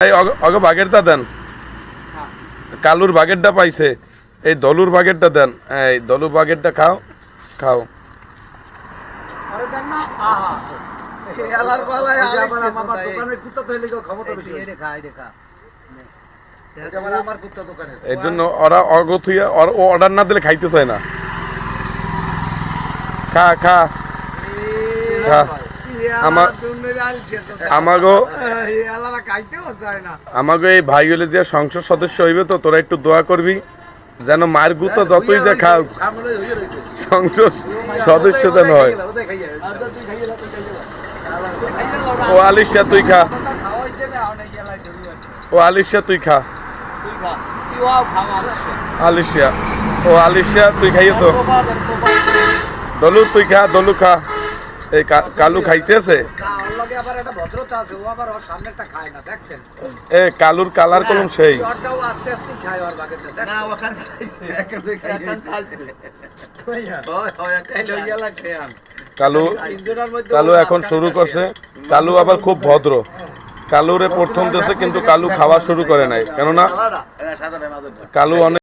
এই অগ বাগেরটা দেন, কালুর বাগেরটা পাইছে, এই দলুর বাগেরটা দেন, এই দলু বাগেরটা খাও খাও। এর জন্য ওরা অগথুইয়া অর্ডার না দিলে খাইতে চায় না। খা খা খা। আমাকে এই ভাই হলে যে সংসদ সদস্য হইবে তো তোরা একটু দোয়া করবি যেন মায়ের গুতো যতই যা খাও সংসদ সদস্য যেন হয়। ও আলিশা তুই খা, ও আলিশা তুই খা, আলিশা ও আলিশা তুই খাইয়ে তো। দলু তুই খা, দলু খা। এই কালু খাইতেছে, এ কালুর কালার কলম সেই। কালু কালু এখন শুরু করছে। কালু আবার খুব ভদ্র। কালুরে প্রথম দেশে কিন্তু কালু খাওয়া শুরু করে নাই, কেননা কালু অনেক